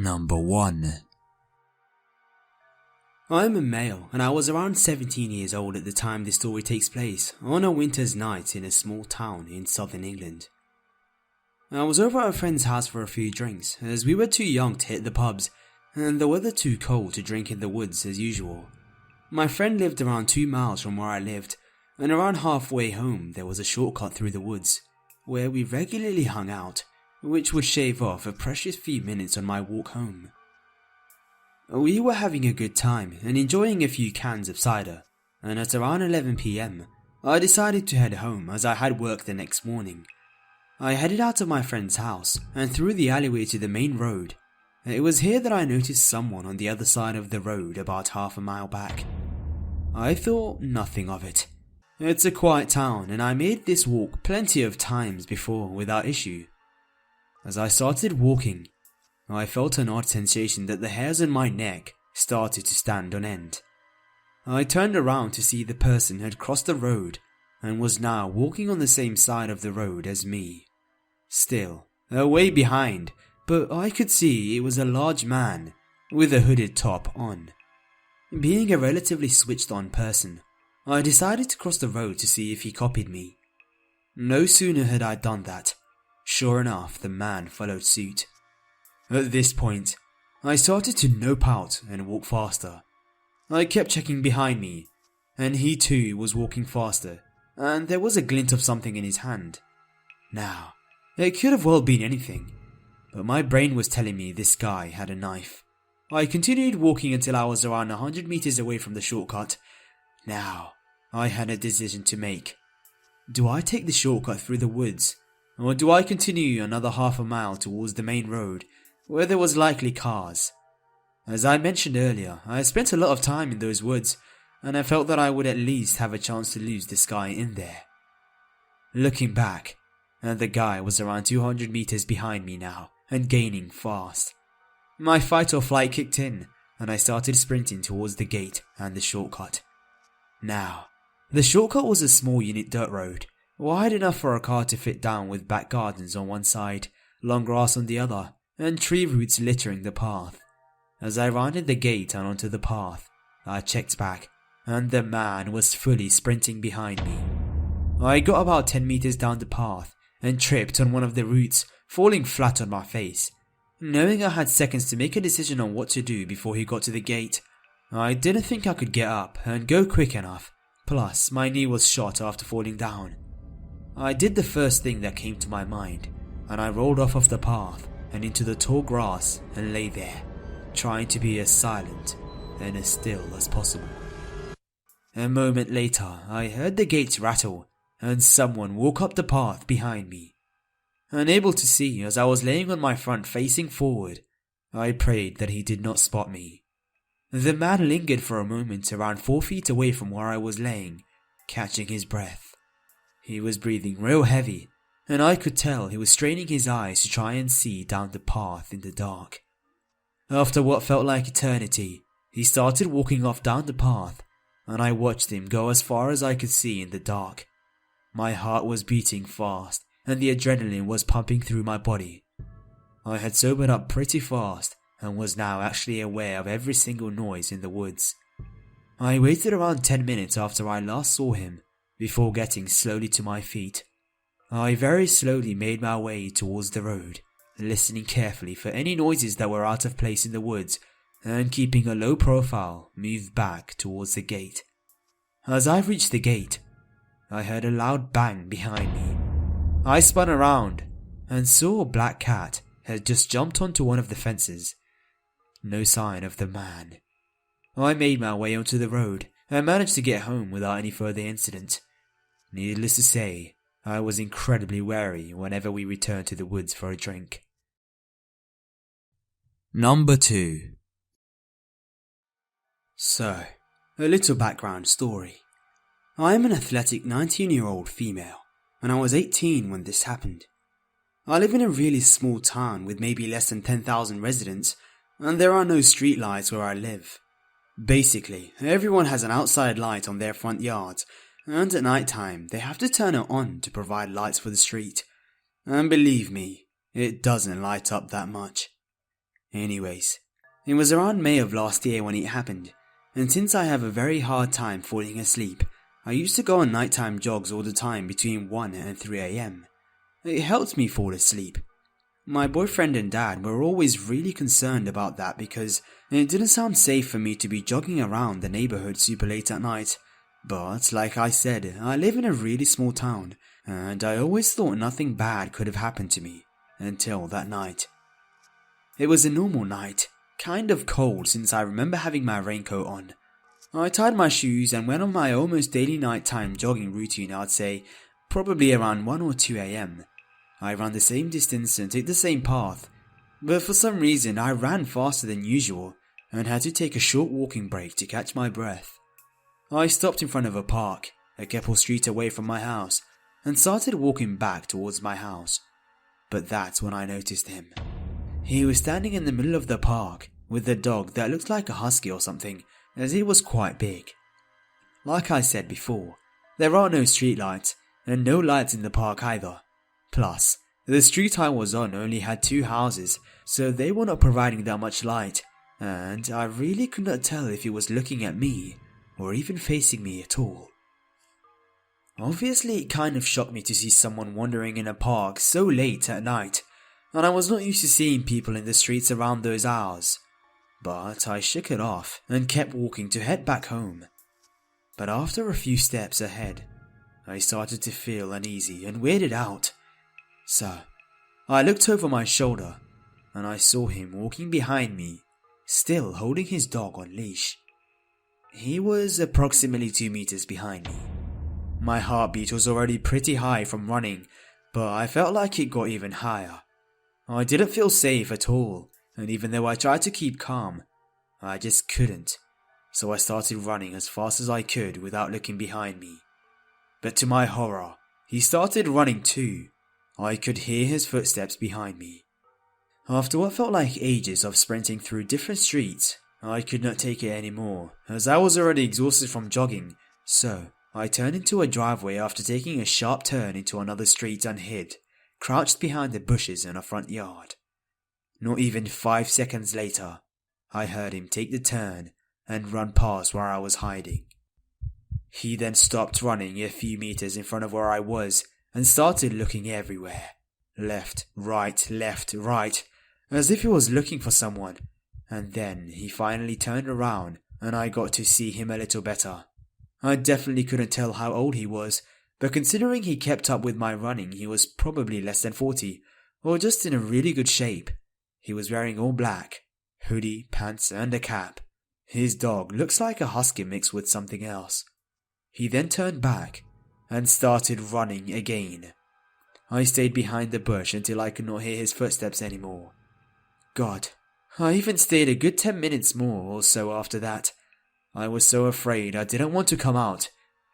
Number 1. I'm a male and I was around 17 years old at the time this story takes place, on a winter's night in a small town in southern England. I was over at a friend's house for a few drinks, as we were too young to hit the pubs and the weather too cold to drink in the woods as usual. My friend lived around 2 miles from where I lived, and around halfway home there was a shortcut through the woods, where we regularly hung out, which would shave off a precious few minutes on my walk home. We were having a good time and enjoying a few cans of cider, and at around 11 PM, I decided to head home as I had work the next morning. I headed out of my friend's house and through the alleyway to the main road. It was here that I noticed someone on the other side of the road about half a mile back. I thought nothing of it. It's a quiet town and I made this walk plenty of times before without issue. As I started walking, I felt an odd sensation that the hairs on my neck started to stand on end. I turned around to see the person had crossed the road and was now walking on the same side of the road as me. Still, way behind, but I could see it was a large man with a hooded top on. Being a relatively switched on person, I decided to cross the road to see if he copied me. No sooner had I done that, sure enough the man followed suit. At this point, I started to nope out and walk faster. I kept checking behind me, and he too was walking faster, and there was a glint of something in his hand. Now, it could have well been anything, but my brain was telling me this guy had a knife. I continued walking until I was around 100 meters away from the shortcut. Now, I had a decision to make. Do I take the shortcut through the woods, or do I continue another half a mile towards the main road, where there was likely cars? As I mentioned earlier, I spent a lot of time in those woods, and I felt that I would at least have a chance to lose this guy in there. Looking back, and the guy was around 200 meters behind me now, and gaining fast. My fight or flight kicked in, and I started sprinting towards the gate and the shortcut. Now, the shortcut was a small unit dirt road, wide enough for a car to fit down with back gardens on one side, long grass on the other, and tree roots littering the path. As I rounded the gate and onto the path, I checked back, and the man was fully sprinting behind me. I got about 10 meters down the path and tripped on one of the roots, falling flat on my face. Knowing I had seconds to make a decision on what to do before he got to the gate, I didn't think I could get up and go quick enough, plus my knee was shot after falling down. I did the first thing that came to my mind, and I rolled off of the path and into the tall grass and lay there, trying to be as silent and as still as possible. A moment later, I heard the gates rattle and someone walk up the path behind me. Unable to see as I was laying on my front facing forward, I prayed that he did not spot me. The man lingered for a moment around 4 feet away from where I was laying, catching his breath. He was breathing real heavy, and I could tell he was straining his eyes to try and see down the path in the dark. After what felt like eternity, he started walking off down the path, and I watched him go as far as I could see in the dark. My heart was beating fast, and the adrenaline was pumping through my body. I had sobered up pretty fast, and was now actually aware of every single noise in the woods. I waited around 10 minutes after I last saw him, before getting slowly to my feet. I very slowly made my way towards the road, listening carefully for any noises that were out of place in the woods, and keeping a low profile, moved back towards the gate. As I reached the gate, I heard a loud bang behind me. I spun around, and saw a black cat had just jumped onto one of the fences. No sign of the man. I made my way onto the road, and managed to get home without any further incident. Needless to say, I was incredibly wary whenever we returned to the woods for a drink. Number 2. So, a little background story. I am an athletic 19-year-old female, and I was 18 when this happened. I live in a really small town with maybe less than 10,000 residents, and there are no street lights where I live. Basically, everyone has an outside light on their front yards, and at night time they have to turn it on to provide lights for the street. And believe me, it doesn't light up that much. Anyways, it was around May of last year when it happened, and since I have a very hard time falling asleep, I used to go on nighttime jogs all the time between 1 and 3 AM. It helped me fall asleep. My boyfriend and dad were always really concerned about that because it didn't sound safe for me to be jogging around the neighborhood super late at night. But like I said, I live in a really small town, and I always thought nothing bad could have happened to me until that night. It was a normal night, kind of cold since I remember having my raincoat on. I tied my shoes and went on my almost daily nighttime jogging routine. I'd say probably around 1 or 2 AM. I ran the same distance and took the same path, but for some reason I ran faster than usual and had to take a short walking break to catch my breath. I stopped in front of a park, a couple streets away from my house, and started walking back towards my house. But that's when I noticed him. He was standing in the middle of the park with a dog that looked like a husky or something, as it was quite big. Like I said before, there are no streetlights and no lights in the park either. Plus, the street I was on only had 2 houses, so they were not providing that much light, and I really could not tell if he was looking at me or even facing me at all. Obviously, it kind of shocked me to see someone wandering in a park so late at night, and I was not used to seeing people in the streets around those hours. But I shook it off and kept walking to head back home. But after a few steps ahead, I started to feel uneasy and weirded out. So, I looked over my shoulder and I saw him walking behind me, still holding his dog on leash. He was approximately 2 meters behind me. My heartbeat was already pretty high from running, but I felt like it got even higher. I didn't feel safe at all, and even though I tried to keep calm, I just couldn't. So I started running as fast as I could without looking behind me. But to my horror, he started running too. I could hear his footsteps behind me. After what felt like ages of sprinting through different streets, I could not take it anymore, as I was already exhausted from jogging, so I turned into a driveway after taking a sharp turn into another street and hid, crouched behind the bushes in a front yard. Not even 5 seconds later, I heard him take the turn and run past where I was hiding. He then stopped running a few meters in front of where I was and started looking everywhere. Left, right, as if he was looking for someone. And then he finally turned around and I got to see him a little better. I definitely couldn't tell how old he was, but considering he kept up with my running, he was probably less than 40, or just in a really good shape. He was wearing all black, hoodie, pants and a cap. His dog looks like a husky mixed with something else. He then turned back and started running again. I stayed behind the bush until I could not hear his footsteps anymore. God, I even stayed a good 10 minutes more or so after that. I was so afraid I didn't want to come out,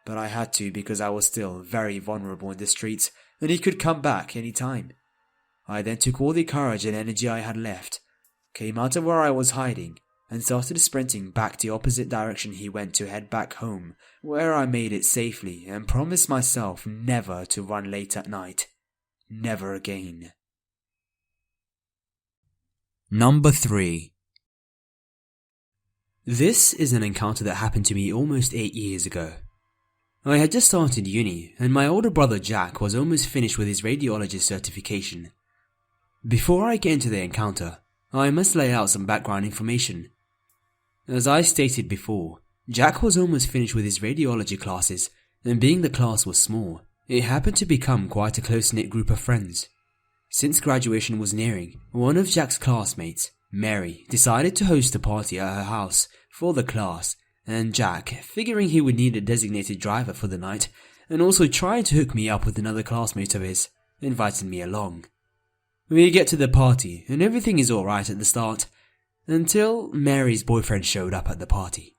but I had to because I was still very vulnerable in the streets and he could come back any time. I then took all the courage and energy I had left, came out of where I was hiding, and started sprinting back the opposite direction he went to head back home, where I made it safely and promised myself never to run late at night. Never again. Number 3. This is an encounter that happened to me almost 8 years ago. I had just started uni, and my older brother Jack was almost finished with his radiologist certification. Before I get into the encounter, I must lay out some background information. As I stated before, Jack was almost finished with his radiology classes, and being the class was small, it happened to become quite a close-knit group of friends. Since graduation was nearing, one of Jack's classmates, Mary, decided to host a party at her house for the class, and Jack, figuring he would need a designated driver for the night, and also trying to hook me up with another classmate of his, invited me along. We get to the party, and everything is alright at the start, until Mary's boyfriend showed up at the party.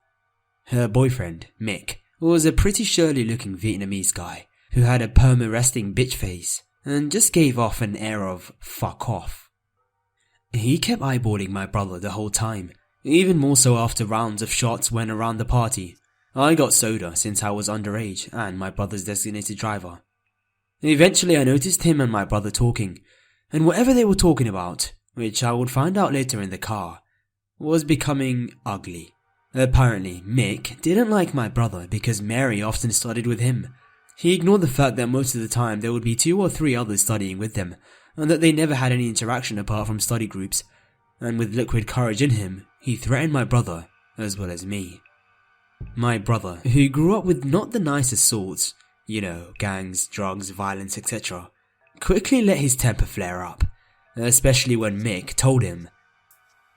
Her boyfriend, Mick, was a pretty surly looking Vietnamese guy, who had a perma-resting bitch face, and just gave off an air of fuck off. He kept eyeballing my brother the whole time, even more so after rounds of shots went around the party. I got soda since I was underage and my brother's designated driver. Eventually I noticed him and my brother talking, and whatever they were talking about which I would find out later in the car, was becoming ugly. Apparently, Mick didn't like my brother because Mary often studied with him. He ignored the fact that most of the time there would be 2 or 3 others studying with them, and that they never had any interaction apart from study groups. And with liquid courage in him, he threatened my brother, as well as me. My brother, who grew up with not the nicest sorts, gangs, drugs, violence, etc., quickly let his temper flare up, especially when Mick told him,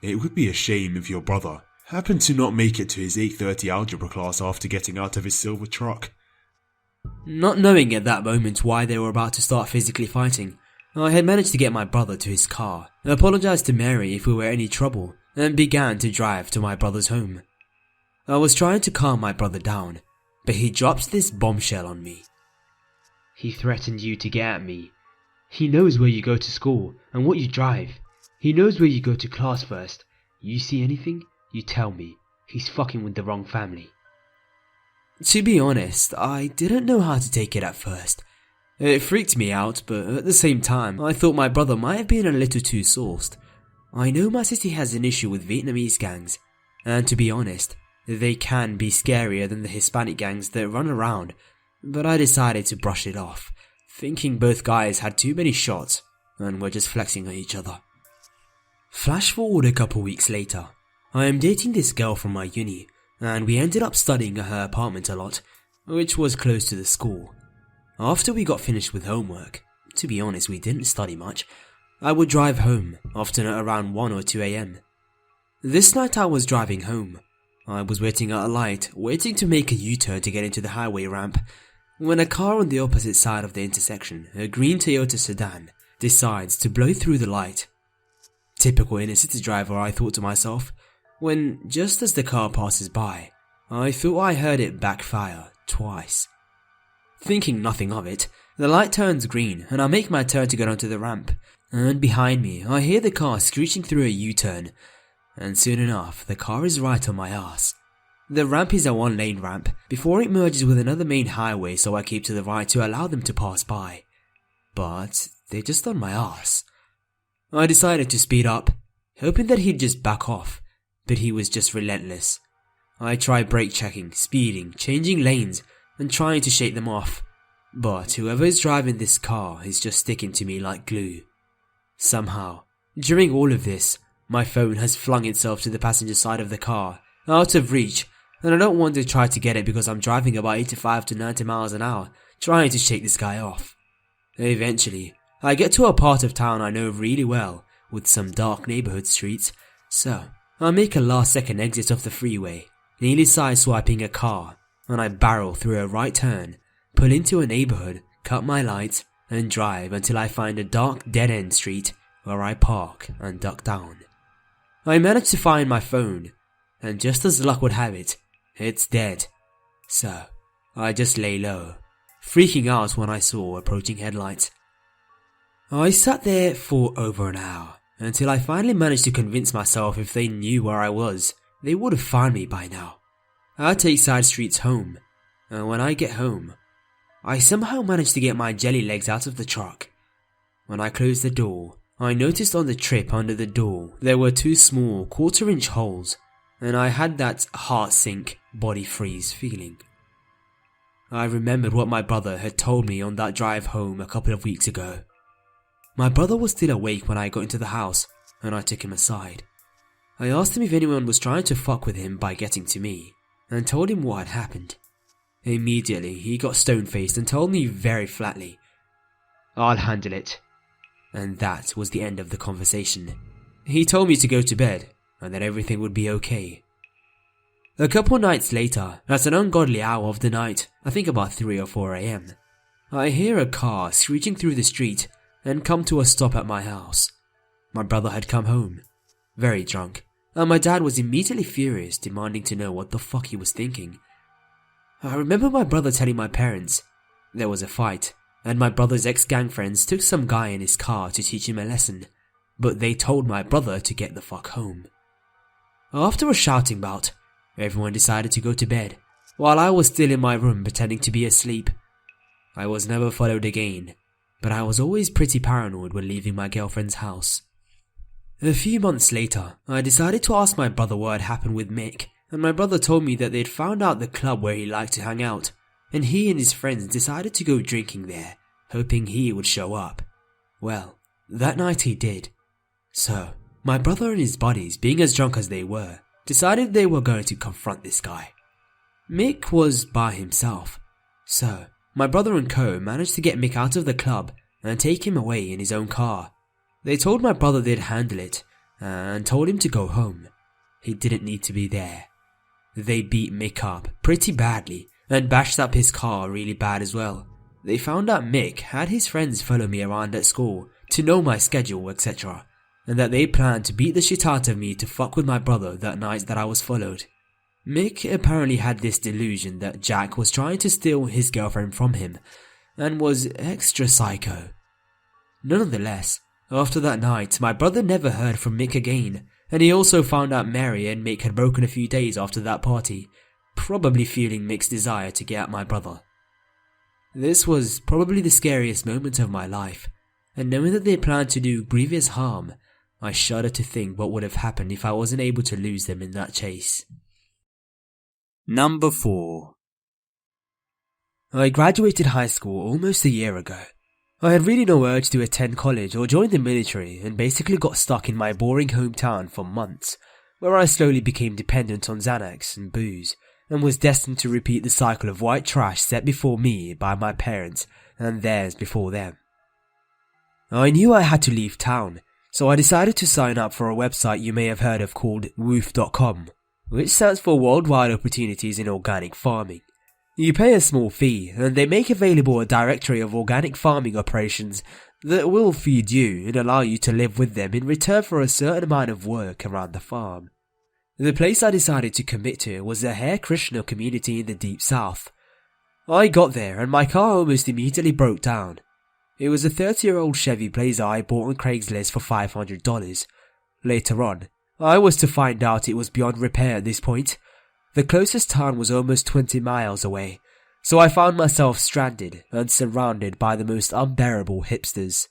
"It would be a shame if your brother happened to not make it to his 8:30 algebra class after getting out of his silver truck." Not knowing at that moment why they were about to start physically fighting, I had managed to get my brother to his car, apologized to Mary if we were any trouble, and began to drive to my brother's home. I was trying to calm my brother down, but he dropped this bombshell on me. "He threatened you to get at me. He knows where you go to school and what you drive. He knows where you go to class first. You see anything, you tell me. He's fucking with the wrong family." To be honest, I didn't know how to take it at first. It freaked me out, but at the same time, I thought my brother might have been a little too sauced. I know my city has an issue with Vietnamese gangs, and to be honest, they can be scarier than the Hispanic gangs that run around, but I decided to brush it off, thinking both guys had too many shots and were just flexing at each other. Flash forward a couple weeks later, I am dating this girl from my uni, and we ended up studying at her apartment a lot, which was close to the school. After we got finished with homework, to be honest we didn't study much, I would drive home, often at around 1 or 2 AM. This night I was driving home. I was waiting at a light, waiting to make a U-turn to get into the highway ramp, when a car on the opposite side of the intersection, a green Toyota sedan, decides to blow through the light. Typical inner city driver, I thought to myself, when just as the car passes by, I thought I heard it backfire twice. Thinking nothing of it, the light turns green and I make my turn to get onto the ramp, and behind me I hear the car screeching through a U-turn, and soon enough the car is right on my ass. The ramp is a 1-lane ramp before it merges with another main highway, so I keep to the right to allow them to pass by. But they're just on my ass. I decided to speed up, hoping that he'd just back off, but he was just relentless. I tried brake checking, speeding, changing lanes, and trying to shake them off, but whoever is driving this car is just sticking to me like glue. Somehow, during all of this, my phone has flung itself to the passenger side of the car, out of reach, and I don't want to try to get it because I'm driving about 85 to 90 miles an hour, trying to shake this guy off. Eventually, I get to a part of town I know really well, with some dark neighborhood streets, so I make a last-second exit off the freeway, nearly sideswiping a car, and I barrel through a right turn, pull into a neighborhood, cut my lights, and drive until I find a dark dead-end street where I park and duck down. I manage to find my phone, and just as luck would have it, it's dead. So, I just lay low, freaking out when I saw approaching headlights. I sat there for over an hour, until I finally managed to convince myself if they knew where I was, they would have found me by now. I take side streets home, and when I get home, I somehow managed to get my jelly legs out of the truck. When I closed the door, I noticed on the trip under the door there were 2 small 1/4-inch holes, and I had that heart sink, body freeze feeling. I remembered what my brother had told me on that drive home a couple of weeks ago. My brother was still awake when I got into the house, and I took him aside. I asked him if anyone was trying to fuck with him by getting to me, and told him what had happened. Immediately, he got stone-faced and told me very flatly, "I'll handle it." And that was the end of the conversation. He told me to go to bed, and that everything would be okay. A couple nights later, at an ungodly hour of the night, I think about 3 or 4 AM, I hear a car screeching through the street and come to a stop at my house. My brother had come home, very drunk, and my dad was immediately furious, demanding to know what the fuck he was thinking. I remember my brother telling my parents there was a fight, and my brother's ex-gang friends took some guy in his car to teach him a lesson, but they told my brother to get the fuck home. After a shouting bout, everyone decided to go to bed, while I was still in my room pretending to be asleep. I was never followed again, but I was always pretty paranoid when leaving my girlfriend's house. A few months later, I decided to ask my brother what had happened with Mick, and my brother told me that they'd found out the club where he liked to hang out, and he and his friends decided to go drinking there, hoping he would show up. Well, that night he did. So, my brother and his buddies, being as drunk as they were, decided they were going to confront this guy. Mick was by himself, so my brother and co managed to get Mick out of the club and take him away in his own car. They told my brother they'd handle it and told him to go home. He didn't need to be there. They beat Mick up pretty badly and bashed up his car really bad as well. They found out Mick had his friends follow me around at school to know my schedule, etc., and that they planned to beat the shit out of me to fuck with my brother that night that I was followed. Mick apparently had this delusion that Jack was trying to steal his girlfriend from him and was extra psycho. Nonetheless, after that night, my brother never heard from Mick again, and he also found out Mary and Mick had broken a few days after that party, probably fueling Mick's desire to get at my brother. This was probably the scariest moment of my life, and knowing that they planned to do grievous harm, I shudder to think what would have happened if I wasn't able to lose them in that chase. Number 4. I graduated high school almost a year ago. I had really no urge to attend college or join the military and basically got stuck in my boring hometown for months, where I slowly became dependent on Xanax and booze, and was destined to repeat the cycle of white trash set before me by my parents and theirs before them. I knew I had to leave town, so I decided to sign up for a website you may have heard of called woof.com, which stands for Worldwide Opportunities in Organic Farming. You pay a small fee, and they make available a directory of organic farming operations that will feed you and allow you to live with them in return for a certain amount of work around the farm. The place I decided to commit to was the Hare Krishna community in the deep south. I got there and my car almost immediately broke down. It was a 30-year-old Chevy Blazer I bought on Craigslist for $500. Later on, I was to find out it was beyond repair at this point. The closest town was almost 20 miles away, so I found myself stranded and surrounded by the most unbearable hipsters.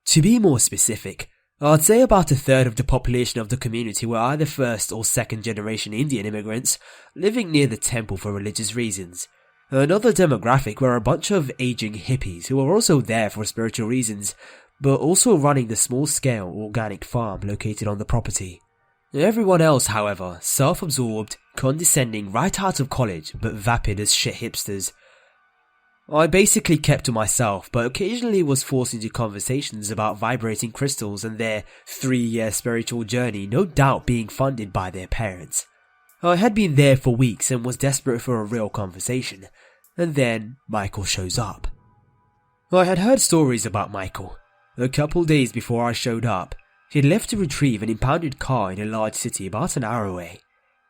To be more specific, I'd say about a third of the population of the community were either first or second generation Indian immigrants living near the temple for religious reasons. Another demographic were a bunch of aging hippies who were also there for spiritual reasons, but also running the small-scale organic farm located on the property. Everyone else, however, self-absorbed, condescending right out of college, but vapid as shit hipsters. I basically kept to myself, but occasionally was forced into conversations about vibrating crystals and their 3-year spiritual journey, no doubt being funded by their parents. I had been there for weeks and was desperate for a real conversation, and then Michael shows up. I had heard stories about Michael. A couple days before I showed up, he had left to retrieve an impounded car in a large city about an hour away.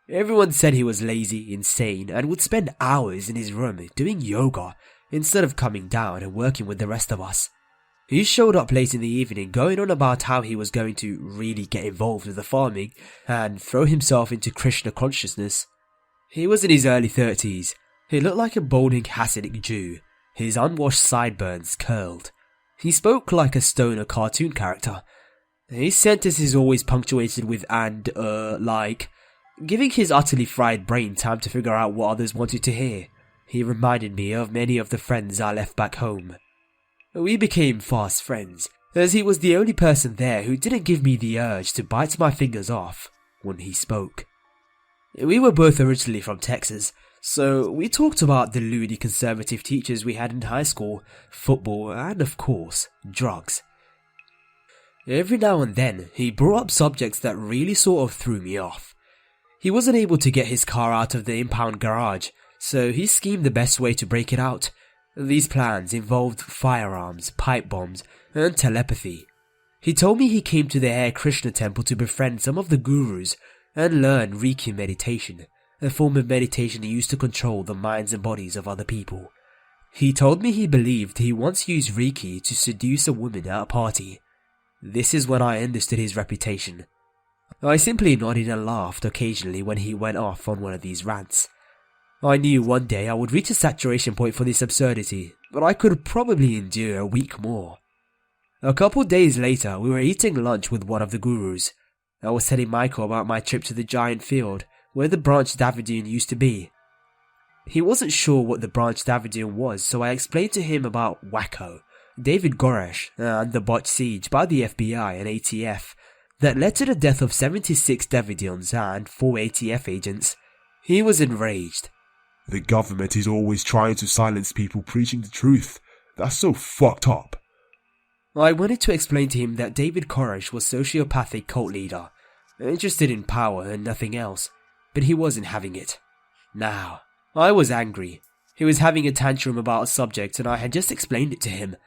Everyone said he was lazy, insane, and would spend hours in his room doing yoga instead of coming down and working with the rest of us. He showed up late in the evening going on about how he was going to really get involved with the farming and throw himself into Krishna consciousness. He was in his early 30s. He looked like a balding Hasidic Jew, his unwashed sideburns curled. He spoke like a stoner cartoon character. His sentences always punctuated with and, like, giving his utterly fried brain time to figure out what others wanted to hear. He reminded me of many of the friends I left back home. We became fast friends, as he was the only person there who didn't give me the urge to bite my fingers off when he spoke. We were both originally from Texas, so we talked about the loony conservative teachers we had in high school, football, and of course, drugs. Every now and then, he brought up subjects that really sort of threw me off. He wasn't able to get his car out of the impound garage, so he schemed the best way to break it out. These plans involved firearms, pipe bombs, and telepathy. He told me he came to the Hare Krishna temple to befriend some of the gurus and learn Reiki meditation, a form of meditation used to control the minds and bodies of other people. He told me he believed he once used Reiki to seduce a woman at a party. This is when I understood his reputation. I simply nodded and laughed occasionally when he went off on one of these rants. I knew one day I would reach a saturation point for this absurdity, but I could probably endure a week more. A couple days later, we were eating lunch with one of the gurus. I was telling Michael about my trip to the giant field where the Branch Davidian used to be. He wasn't sure what the Branch Davidian was, so I explained to him about Wacko, David Goresh, and the botched siege by the FBI and ATF that led to the death of 76 Davidians and 4 ATF agents. He was enraged. The government is always trying to silence people preaching the truth. That's so fucked up. I wanted to explain to him that David Koresh was a sociopathic cult leader, interested in power and nothing else, but he wasn't having it. Now, I was angry. He was having a tantrum about a subject and I had just explained it to him.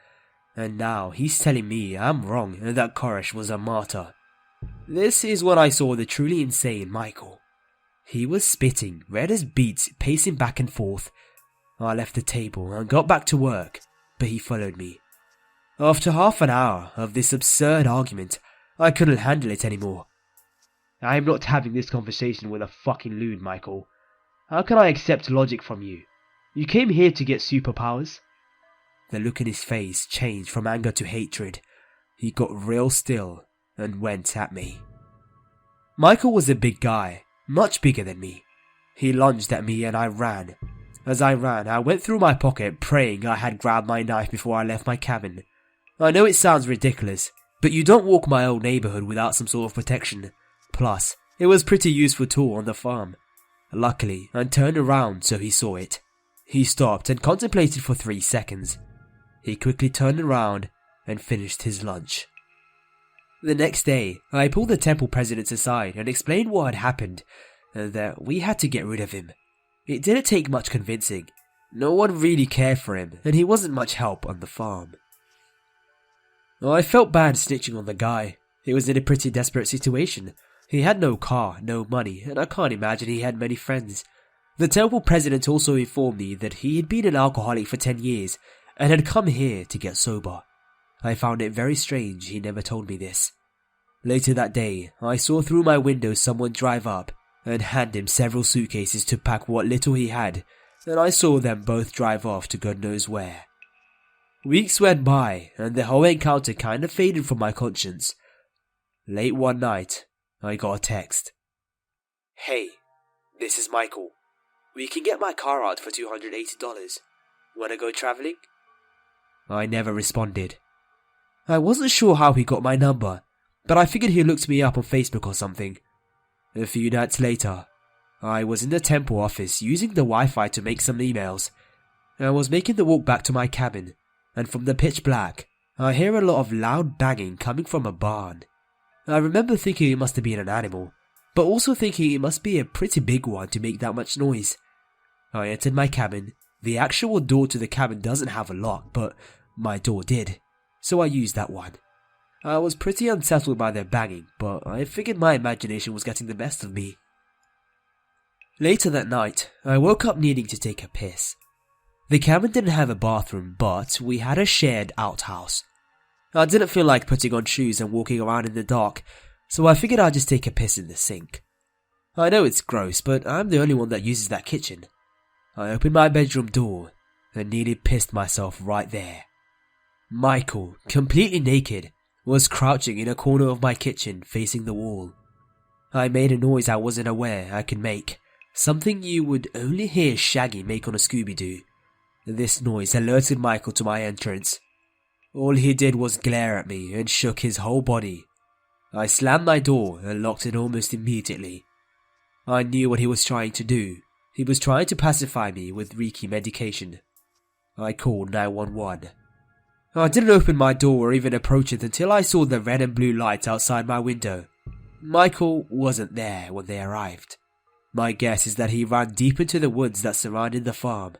And now he's telling me I'm wrong and that Koresh was a martyr. This is when I saw the truly insane Michael. He was spitting, red as beets, pacing back and forth. I left the table and got back to work, but he followed me. After half an hour of this absurd argument, I couldn't handle it anymore. I am not having this conversation with a fucking loon, Michael. How can I accept logic from you? You came here to get superpowers? The look in his face changed from anger to hatred. He got real still and went at me. Michael was a big guy, much bigger than me. He lunged at me and I ran. As I ran, I went through my pocket praying I had grabbed my knife before I left my cabin. I know it sounds ridiculous, but you don't walk my old neighborhood without some sort of protection. Plus, it was a pretty useful tool on the farm. Luckily, I turned around so he saw it. He stopped and contemplated for 3 seconds. He quickly turned around and finished his lunch. The next day, I pulled the temple president aside and explained what had happened and that we had to get rid of him. It didn't take much convincing. No one really cared for him and he wasn't much help on the farm. I felt bad snitching on the guy. He was in a pretty desperate situation. He had no car, no money, and I can't imagine he had many friends. The temple president also informed me that he had been an alcoholic for 10 years and had come here to get sober. I found it very strange he never told me this. Later that day, I saw through my window someone drive up and hand him several suitcases to pack what little he had, and I saw them both drive off to God knows where. Weeks went by, and the whole encounter kind of faded from my conscience. Late one night, I got a text. "Hey, this is Michael. We can get my car out for $280. Wanna go traveling?" I never responded. I wasn't sure how he got my number, but I figured he looked me up on Facebook or something. A few nights later, I was in the temple office using the Wi-Fi to make some emails. I was making the walk back to my cabin, and from the pitch black, I hear a lot of loud banging coming from a barn. I remember thinking it must have been an animal, but also thinking it must be a pretty big one to make that much noise. I entered my cabin. The actual door to the cabin doesn't have a lock, but my door did, so I used that one. I was pretty unsettled by their banging, but I figured my imagination was getting the best of me. Later that night, I woke up needing to take a piss. The cabin didn't have a bathroom, but we had a shared outhouse. I didn't feel like putting on shoes and walking around in the dark, so I figured I'd just take a piss in the sink. I know it's gross, but I'm the only one that uses that kitchen. I opened my bedroom door and nearly pissed myself right there. Michael, completely naked, was crouching in a corner of my kitchen facing the wall. I made a noise I wasn't aware I could make, something you would only hear Shaggy make on a Scooby-Doo. This noise alerted Michael to my entrance. All he did was glare at me and shook his whole body. I slammed my door and locked it almost immediately. I knew what he was trying to do. He was trying to pacify me with Reiki medication. I called 911. I didn't open my door or even approach it until I saw the red and blue lights outside my window. Michael wasn't there when they arrived. My guess is that he ran deep into the woods that surrounded the farm.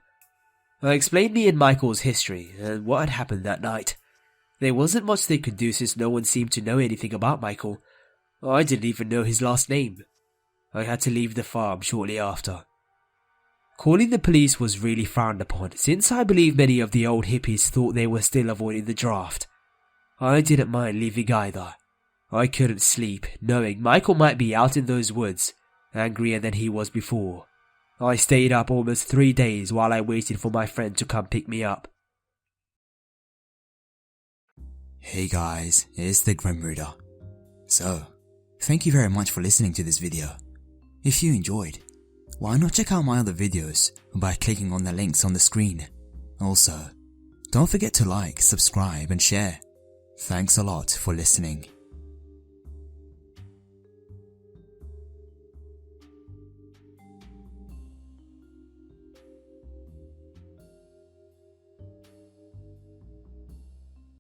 I explained me and Michael's history and what had happened that night. There wasn't much they could do since no one seemed to know anything about Michael. I didn't even know his last name. I had to leave the farm shortly after. Calling the police was really frowned upon, since I believe many of the old hippies thought they were still avoiding the draft. I didn't mind leaving either. I couldn't sleep, knowing Michael might be out in those woods, angrier than he was before. I stayed up almost 3 days while I waited for my friend to come pick me up. Hey guys, it's the Grim Reader. So, thank you very much for listening to this video. If you enjoyed, why not check out my other videos by clicking on the links on the screen. Also, don't forget to like, subscribe and share. Thanks a lot for listening.